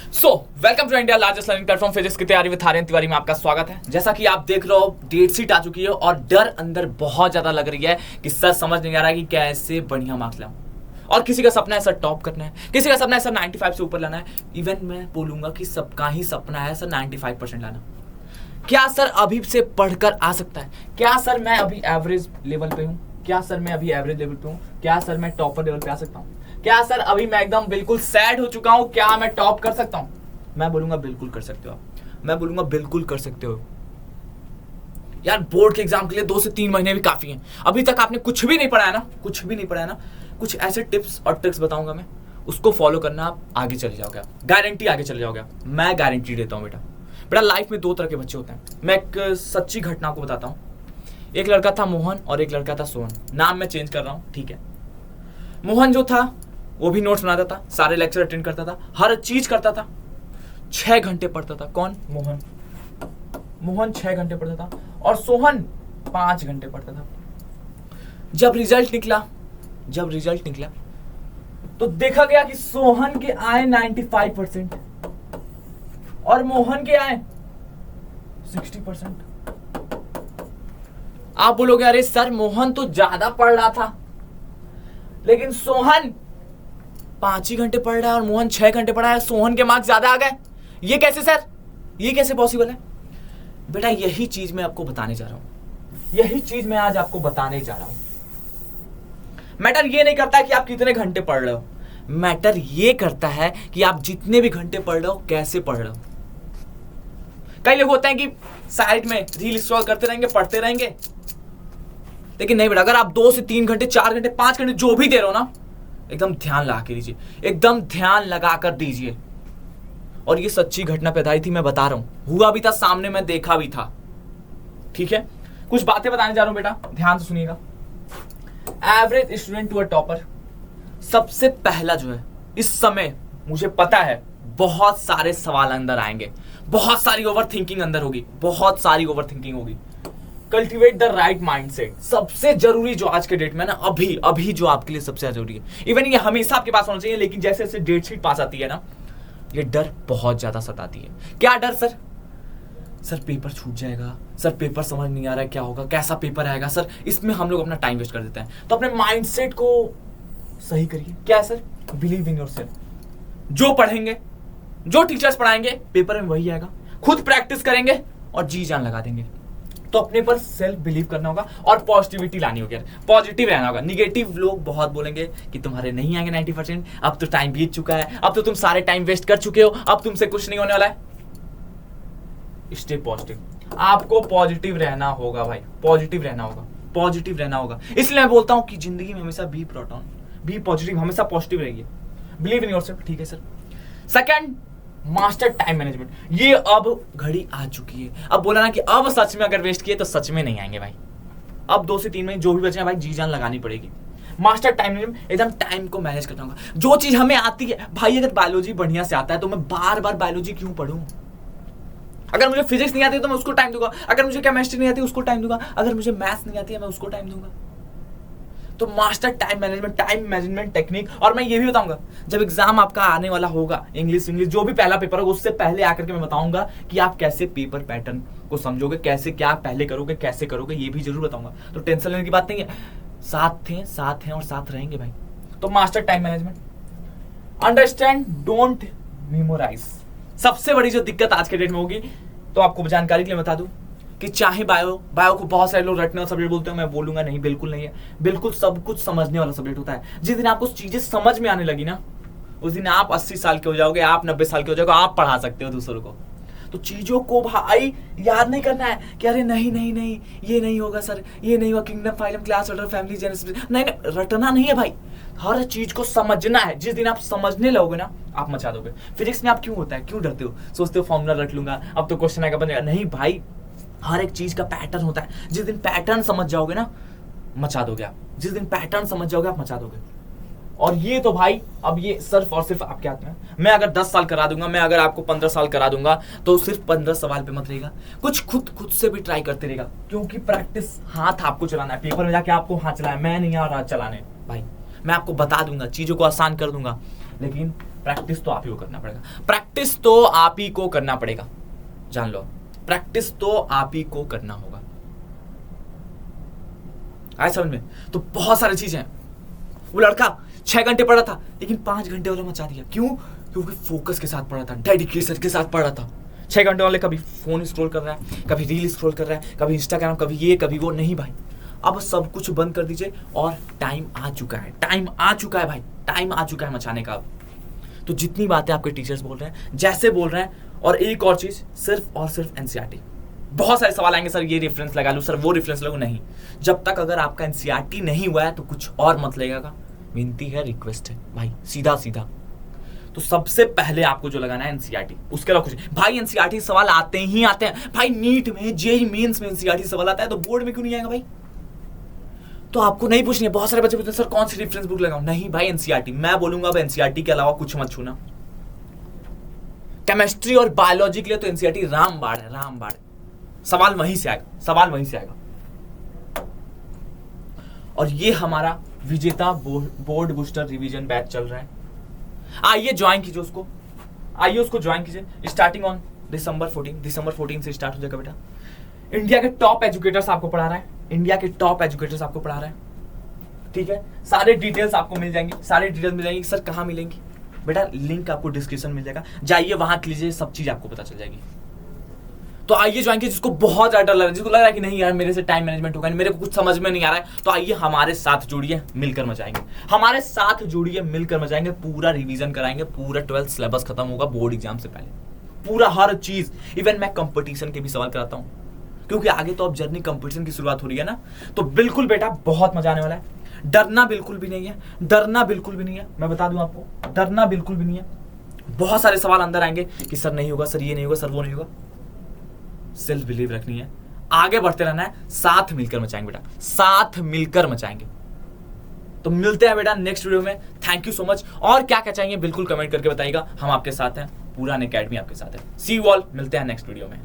Welcome to India largest learning platform physics की तैयारी with Aryan Tiwari में आपका स्वागत है। जैसा कि आप देख रहे हो डेट शीट आ चुकी है और डर अंदर बहुत ज्यादा लग रही है कि सर समझ नहीं आ रहा है कि कैसे बढ़िया मार्क्स लाऊं। और किसी का सपना है सर टॉप करना है, किसी का सपना है सर 95 से ऊपर लाना है। इवन मैं बोलूंगा कि सबका ही सपना है सर 95% लाना। क्या सर अभी से पढ़कर आ सकता है? क्या सर मैं अभी एवरेज लेवल पे हूँ? क्या सर मैं अभी एवरेज लेवल पे हूँ? क्या सर मैं टॉपर लेवल पे आ सकता हूँ? क्या सर अभी मैं एकदम बिल्कुल सैड हो चुका हूं, क्या मैं टॉप कर सकता हूं? मैं बोलूंगा बिल्कुल कर सकते हो आप। मैं बोलूंगा बिल्कुल कर सकते हो यार। बोर्ड के एग्जाम के लिए 2 से 3 महीने भी काफी हैं। अभी तक आपने कुछ भी नहीं पढ़ा है ना, कुछ भी नहीं पढ़ा है ना। कुछ ऐसे टिप्स और ट्रिक्स बताऊंगा मैं, उसको फॉलो करना, आप आगे चले जाओगे। आप गारंटी आगे चले जाओगे। मैं गारंटी देता हूं बेटा। लाइफ में 2 तरह के बच्चे होते हैं। मैं एक सच्ची घटना को बताता हूं। एक लड़का था मोहन और एक लड़का था सोहन। नाम मैं चेंज कर रहा हूं, ठीक है। मोहन जो था वो भी नोट्स बनाता था, सारे लेक्चर अटेंड करता था, हर चीज करता था, 6 घंटे पढ़ता था। कौन? मोहन 6 घंटे पढ़ता था और सोहन 5 घंटे पढ़ता था। जब रिजल्ट निकला तो देखा गया कि सोहन के आए 95% और मोहन के आए 60%। आप बोलोगे अरे सर मोहन तो ज्यादा पढ़ रहा था, लेकिन सोहन 5 ही घंटे पढ़ रहा है और मोहन 6 घंटे पढ़ा है, सोहन के मार्क्स ज्यादा आ गए। ये कैसे सर? ये कैसे पॉसिबल है? बेटा यही चीज मैं आपको बताने जा रहा हूं। यही चीज मैं आज आपको बताने जा रहा हूं। मैटर ये नहीं करता कि आप कितने घंटे पढ़ रहे हो, मैटर ये करता है कि आप जितने भी घंटे पढ़ रहे हो कैसे पढ़ रहे हो। कई लोग होते हैं कि साइड में रील स्क्रॉल करते रहेंगे, पढ़ते रहेंगे, लेकिन नहीं बेटा, अगर आप 2 से 3 घंटे, 4 घंटे, 5 घंटे जो भी दे रहे हो ना, एकदम ध्यान लगा के दीजिए, एकदम ध्यान लगा कर दीजिए। और ये सच्ची घटना पैदा हुई थी, मैं बता रहा हूं, हुआ भी था सामने, मैं देखा भी था, ठीक है। कुछ बातें बताने जा रहा हूं बेटा, ध्यान से सुनिएगा। Average student to a topper, सबसे पहला जो है, इस समय मुझे पता है बहुत सारे सवाल अंदर आएंगे, बहुत सारी ओवर थिंकिंग अंदर होगी, बहुत सारी ओवर थिंकिंग होगी। कल्टिवेट द राइट माइंडसेट, सबसे जरूरी जो आज के डेट में ना, अभी जो आपके लिए सबसे जरूरी है। इवन ये हमेशा आपके पास होना चाहिए, लेकिन जैसे जैसे डेट शीट पास आती है ना, ये डर बहुत ज्यादा सताती है। क्या डर सर? सर पेपर छूट जाएगा, सर पेपर समझ नहीं आ रहा है क्या होगा, कैसा पेपर आएगा सर, इसमें हम लोग अपना टाइम वेस्ट कर देते हैं। तो अपने माइंडसेट को सही करिए। क्या है सर? Believe in yourself. जो पढ़ेंगे, जो टीचर्स पढ़ाएंगे, पेपर में वही आएगा। खुद प्रैक्टिस करेंगे और जी जान लगा देंगे। तो अपने पर सेल्फ बिलीव करना होगा और पॉजिटिविटी लानी होगी, पॉजिटिव रहना होगा। निगेटिव लोग बहुत बोलेंगे कि तुम्हारे नहीं आएंगे 90%, अब तो टाइम बीत चुका है, अब तो तुम सारे टाइम वेस्ट कर चुके हो, अब तुमसे कुछ नहीं होने वाला है। Stay positive. आपको पॉजिटिव रहना होगा भाई, पॉजिटिव रहना होगा, पॉजिटिव रहना होगा। इसलिए मैं बोलता हूं कि जिंदगी में हमेशा बी प्रोटॉन, बी पॉजिटिव, हमेशा पॉजिटिव रहिए। बिलीव इन योरसेल्फ, ठीक है sir. Second, master time management. ये अब घड़ी आ चुकी है। अब बोला ना कि अब सच में अगर वेस्ट किए तो सच में नहीं आएंगे भाई। अब 2 से 3 महीने जो भी बचे हैं भाई, जी जान लगानी पड़ेगी। मास्टर टाइम मैनेजमेंट, एकदम टाइम को मैनेज करना होगा। जो चीज हमें आती है भाई, अगर बायोलॉजी बढ़िया से आता है तो मैं बार बार बायोलॉजी क्यों पढ़ूं? अगर मुझे फिजिक्स नहीं आती तो मैं उसको टाइम दूंगा, अगर मुझे केमिस्ट्री नहीं आती उसको टाइम दूंगा, अगर मुझे मैथ्स नहीं आती है मैं उसको टाइम दूंगा। तो मास्टर टाइम मैनेजमेंट टेक्निक। और मैं ये भी बताऊंगा, जब एग्जाम आपका आने वाला होगा, इंग्लिश जो भी पहला पेपर होगा, उससे पहले आकर के मैं बताऊंगा कि आप कैसे पेपर पैटर्न को समझोगे, कैसे क्या पहले करोगे, कैसे करोगे, ये भी जरूर बताऊंगा। तो टेंशन लेने की बात नहीं है, साथ हैं और साथ रहेंगे भाई। तो master time management, understand, don't memorise. सबसे बड़ी जो दिक्कत आज के डेट में होगी, तो आपको जानकारी के लिए बता दूं कि चाहे बायो को बहुत सारे लोग रटने वाला सब्जेक्ट बोलते हैं, मैं बोलूंगा नहीं, बिल्कुल नहीं है। बिल्कुल सब कुछ समझने वाला सब्जेक्ट होता है। जिस दिन आपको चीजें समझ में आने लगी ना, उस दिन आप 80 साल के हो जाओगे, आप 90 साल के हो जाओगे, आप पढ़ा सकते हो दूसरों को। तो चीजों को भाई याद नहीं करना है कि अरे नहीं ये नहीं होगा सर, ये नहीं होगा, kingdom, phylum, class order, family, genesis, नहीं, रटना नहीं है भाई। हर चीज को समझना है। जिस दिन आप समझने लगोगे ना, आप मचा दोगे। फिजिक्स में आप क्यों होता है, क्यों डरते हो? सोचते हो फॉर्मूला रट लूंगा, अब तो क्वेश्चन आएगा, बनेगा। नहीं भाई, हर एक चीज का पैटर्न होता है। जिस दिन पैटर्न समझ जाओगे ना, मचा दोगे आप। जिस दिन पैटर्न समझ जाओगे आप, मचा दोगे। और ये तो भाई अब ये सिर्फ और सिर्फ आपके हाथ में है। मैं अगर 10 साल करा दूंगा, मैं अगर आपको 15 साल करा दूंगा, तो सिर्फ 15 सवाल पे मत रहेगा, कुछ खुद से भी ट्राई करते रहेगा। क्योंकि प्रैक्टिस हाथ आपको चलाना है, पेपर में जाके आपको हाथ चलाना है। मैं नहीं आ रहा चलाने भाई, मैं आपको बता दूंगा, चीजों को आसान कर दूंगा, लेकिन प्रैक्टिस तो आप ही को करना पड़ेगा, प्रैक्टिस तो आप ही को करना पड़ेगा, जान लो, प्रैक्टिस तो आप ही को करना होगा। आए समझ में? तो बहुत सारी चीजें हैं। वो लड़का 6 घंटे पढ़ा था लेकिन 5 घंटे वाला मचा दिया। क्यों? क्योंकि फोकस के साथ पढ़ा था, डेडिकेशन के साथ पढ़ा था। 6 घंटे वाले कभी फोन स्क्रॉल कर रहा है, कभी रील स्क्रॉल कर रहा है, कभी इंस्टाग्राम, कभी ये कभी वो। नहीं भाई, अब सब कुछ बंद कर दीजिए और टाइम आ चुका है, टाइम आ चुका है भाई, टाइम आ चुका है मचाने का। तो जितनी बातें आपके टीचर्स बोल रहे हैं, जैसे बोल रहे हैं, और एक और चीज, सिर्फ और सिर्फ एनसीईआरटी। बहुत सारे सवाल आएंगे, सर ये रेफरेंस लगा लूं, सर वो रेफरेंस लगू। नहीं, जब तक अगर आपका एनसीईआरटी नहीं हुआ है तो कुछ और मत लगेगा। विनती है, रिक्वेस्ट है भाई, सीधा सीधा। तो सबसे पहले आपको जो लगाना है एनसीईआरटी, उसके अलावा कुछ भाई। एनसीईआरटी सवाल आते ही आते हैं भाई, नीट में, जेईई मेंस में एनसीईआरटी सवाल आता है, तो बोर्ड में क्यों नहीं आएगा भाई? तो आपको नहीं पूछनी है। बहुत सारे बच्चे पूछते हैं सर कौन सी रेफरेंस बुक लगाऊं? नहीं भाई, एनसीईआरटी। मैं बोलूंगा अब एनसीईआरटी के अलावा कुछ मत छूना। केमिस्ट्री और बायोलॉजी के लिए तो एनसीईआरटी रामबाण है, रामबाण। सवाल वहीं से आएगा, सवाल वहीं से आएगा। और ये हमारा विजेता बोर्ड बूस्टर रिवीजन बैच चल रहा है। आइए ज्वाइन कीजिए उसको, आइए उसको ज्वाइन कीजिए। स्टार्टिंग ऑन दिसंबर 14 से स्टार्ट हो जाएगा बेटा। इंडिया के टॉप एजुकेटर्स आपको पढ़ा रहा है, इंडिया के टॉप एजुकेटर्स आपको पढ़ा रहा है, ठीक है। सारे डिटेल्स आपको मिल जाएंगे, सारे डिटेल्स मिल जाएंगे। सर कहाँ मिलेंगी बेटा? लिंक आपको डिस्क्रिप्शन मिल जाएगा, जाइए वहां लीजिए, सब चीज आपको पता चल जाएगी। तो आइए ज्वाइन कीजिए। जिसको बहुत ज्यादा डर लग रहा है, जिसको लग रहा है कि नहीं यार मेरे से टाइम मैनेजमेंट होगा नहीं, मेरे को कुछ समझ में नहीं आ रहा है, तो आइए हमारे साथ जुड़िए, मिलकर मचाएंगे। हमारे साथ जुड़िए, मिलकर मचाएंगे। पूरा रिवीजन कराएंगे, पूरा 12th सिलेबस खत्म होगा बोर्ड एग्जाम से पहले, पूरा हर चीज। इवन मैं कंपटीशन के भी सवाल कराता हूँ, क्योंकि आगे तो अब जर्नी कंपटीशन की शुरुआत हो रही है ना। तो बिल्कुल बेटा, बहुत मजा आने वाला है। डरना बिल्कुल भी नहीं है, डरना बिल्कुल भी नहीं है। मैं बता दूं आपको, डरना बिल्कुल भी नहीं है। बहुत सारे सवाल अंदर आएंगे कि सर नहीं होगा, सर ये नहीं होगा, सर वो नहीं होगा। सेल्फ बिलीव रखनी है, आगे बढ़ते रहना है, साथ मिलकर मचाएंगे बेटा, साथ मिलकर मचाएंगे। तो मिलते हैं बेटा नेक्स्ट वीडियो में। Thank you so much. और क्या क्या चाहिए बिल्कुल कमेंट करके बताइएगा, हम आपके साथ हैं, पूरा अनअकैडमी आपके साथ है। सी यू ऑल, मिलते हैं नेक्स्ट वीडियो में।